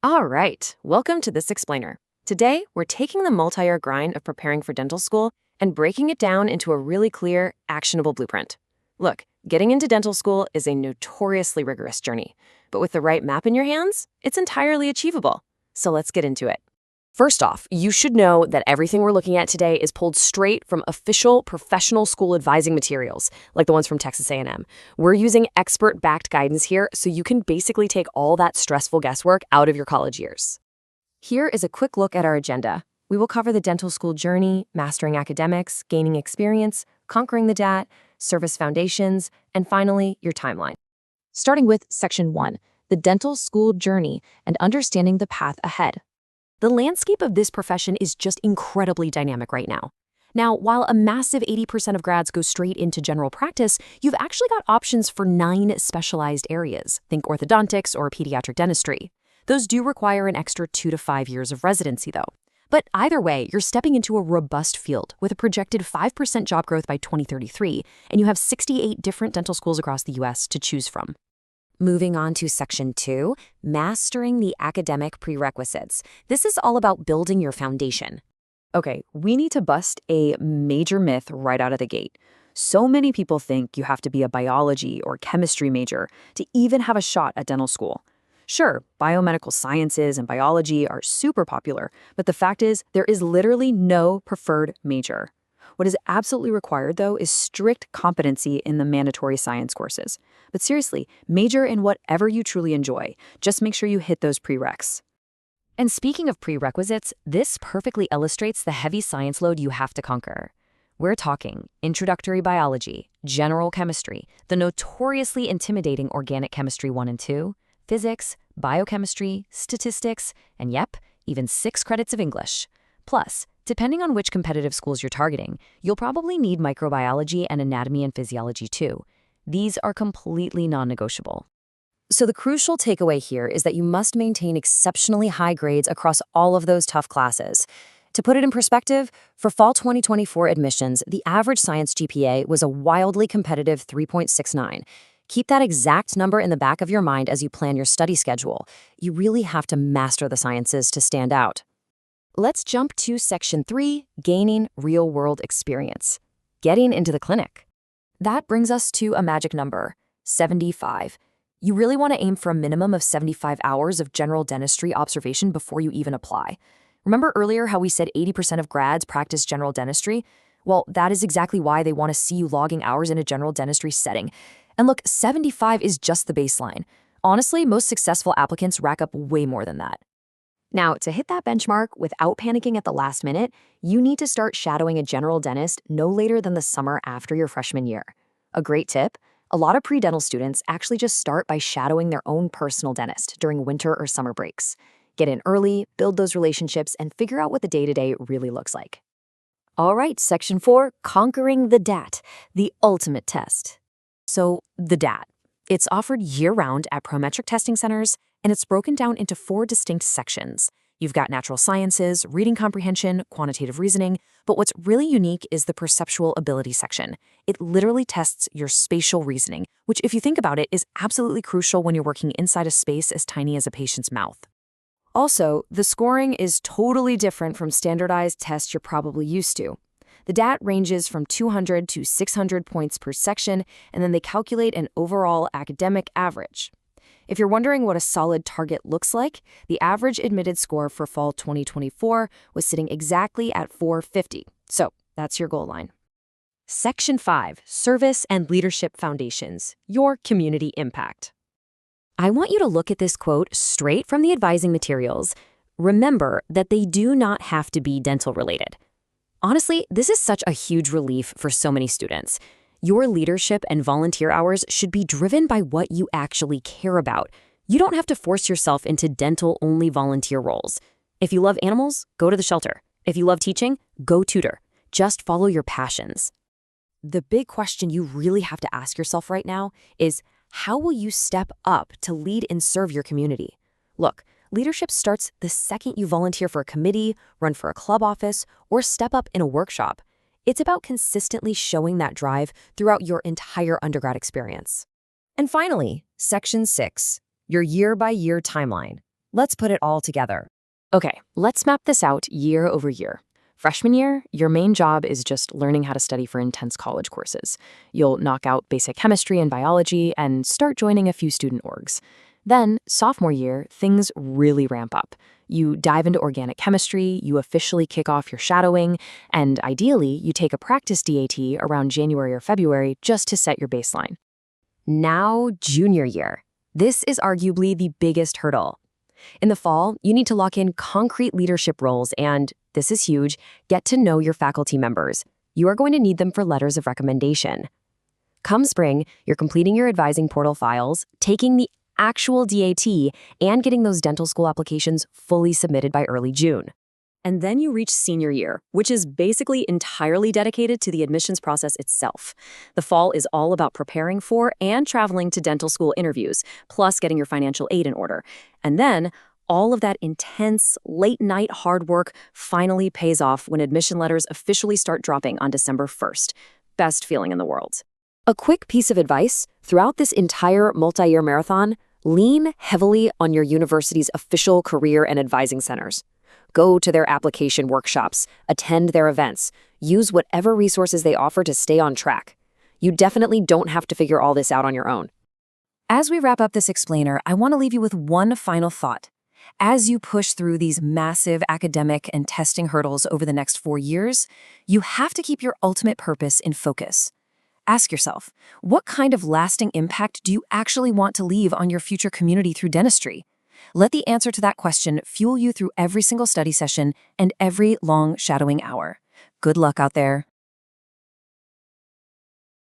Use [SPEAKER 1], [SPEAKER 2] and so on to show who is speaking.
[SPEAKER 1] All right, welcome to This Explainer. Today, we're taking the multi-year grind of preparing for dental school and breaking it down into a really clear, actionable blueprint. Look, getting into dental school is a notoriously rigorous journey, but with the right map in your hands, it's entirely achievable. So let's get into it. First off, you should know that everything we're looking at today is pulled straight from official professional school advising materials, like the ones from Texas A&M. We're using expert-backed guidance here, so you can basically take all that stressful guesswork out of your college years. Here is a quick look at our agenda. We will cover the dental school journey, mastering academics, gaining experience, conquering the DAT, service foundations, and finally, your timeline. Starting with Section 1, the dental school journey and understanding the path ahead. The landscape of this profession is just incredibly dynamic right now. Now, while a massive 80% of grads go straight into general practice, you've actually got options for 9 specialized areas. Think orthodontics or pediatric dentistry. Those do require an extra 2 to 5 years of residency, though. But either way, you're stepping into a robust field with a projected 5% job growth by 2033, and you have 68 different dental schools across the U.S. to choose from. Moving on to Section 2, mastering the academic prerequisites. This is all about building your foundation. Okay, we need to bust a major myth right out of the gate. So many people think you have to be a biology or chemistry major to even have a shot at dental school. Sure, biomedical sciences and biology are super popular, but the fact is there is literally no preferred major. What is absolutely required, though, is strict competency in the mandatory science courses. But seriously, major in whatever you truly enjoy. Just make sure you hit those prereqs. And speaking of prerequisites, this perfectly illustrates the heavy science load you have to conquer. We're talking introductory biology, general chemistry, the notoriously intimidating organic chemistry 1 and 2, physics, biochemistry, statistics, and yep, even 6 credits of English. Plus, depending on which competitive schools you're targeting, you'll probably need microbiology and anatomy and physiology too. These are completely non-negotiable. So the crucial takeaway here is that you must maintain exceptionally high grades across all of those tough classes. To put it in perspective, for fall 2024 admissions, the average science GPA was a wildly competitive 3.69. Keep that exact number in the back of your mind as you plan your study schedule. You really have to master the sciences to stand out. Let's jump to Section 3, gaining real-world experience. Getting into the clinic. That brings us to a magic number, 75. You really want to aim for a minimum of 75 hours of general dentistry observation before you even apply. Remember earlier how we said 80% of grads practice general dentistry? Well, that is exactly why they want to see you logging hours in a general dentistry setting. And look, 75 is just the baseline. Honestly, most successful applicants rack up way more than that. Now, to hit that benchmark without panicking at the last minute, you need to start shadowing a general dentist no later than the summer after your freshman year. A great tip, a lot of pre-dental students actually just start by shadowing their own personal dentist during winter or summer breaks. Get in early, build those relationships, and figure out what the day-to-day really looks like. All right, Section 4, conquering the DAT, the ultimate test. So, the DAT. It's offered year-round at Prometric testing centers, and it's broken down into 4 distinct sections. You've got natural sciences, reading comprehension, quantitative reasoning, but what's really unique is the perceptual ability section. It literally tests your spatial reasoning, which if you think about it is absolutely crucial when you're working inside a space as tiny as a patient's mouth. Also, the scoring is totally different from standardized tests you're probably used to. The DAT ranges from 200 to 600 points per section, and then they calculate an overall academic average. If you're wondering what a solid target looks like, the average admitted score for fall 2024 was sitting exactly at 450. So that's your goal line. Section 5, Service and Leadership Foundations, your community impact. I want you to look at this quote straight from the advising materials. Remember that they do not have to be dental related. Honestly, this is such a huge relief for so many students. Your leadership and volunteer hours should be driven by what you actually care about. You don't have to force yourself into dental-only volunteer roles. If you love animals, go to the shelter. If you love teaching, go tutor. Just follow your passions. The big question you really have to ask yourself right now is, how will you step up to lead and serve your community? Look, leadership starts the second you volunteer for a committee, run for a club office, or step up in a workshop. It's about consistently showing that drive throughout your entire undergrad experience. And finally, Section 6, your year-by-year timeline.
[SPEAKER 2] Let's put it all together.
[SPEAKER 1] Okay, let's map this out year over year. Freshman year, your main job is just learning how to study for intense college courses. You'll knock out basic chemistry and biology and start joining a few student orgs. Then, sophomore year, things really ramp up. You dive into organic chemistry, you officially kick off your shadowing, and ideally, you take a practice DAT around January or February just to set your baseline.
[SPEAKER 2] Now, junior year. This is arguably the biggest hurdle. In the fall, you need to lock in concrete leadership roles and, this is huge, get to know your faculty members. You are going to need them for letters of recommendation. Come spring, you're completing your advising portal files, taking the actual DAT, and getting those dental school applications fully submitted by early June.
[SPEAKER 1] And then you reach senior year, which is basically entirely dedicated to the admissions process itself. The fall is all about preparing for and traveling to dental school interviews, plus getting your financial aid in order. And then all of that intense, late-night hard work finally pays off when admission letters officially start dropping on December 1st. Best feeling in the world.
[SPEAKER 2] A quick piece of advice, throughout this entire multi-year marathon, lean heavily on your university's official career and advising centers. Go to their application workshops, attend their events, use whatever resources they offer to stay on track. You definitely don't have to figure all this out on your own. As we wrap up this explainer, I want to leave you with one final thought. As you push through these massive academic and testing hurdles over the next 4 years, you have to keep your ultimate purpose in focus. Ask yourself, what kind of lasting impact do you actually want to leave on your future community through dentistry? Let the answer to that question fuel you through every single study session and every long shadowing hour. Good luck out there.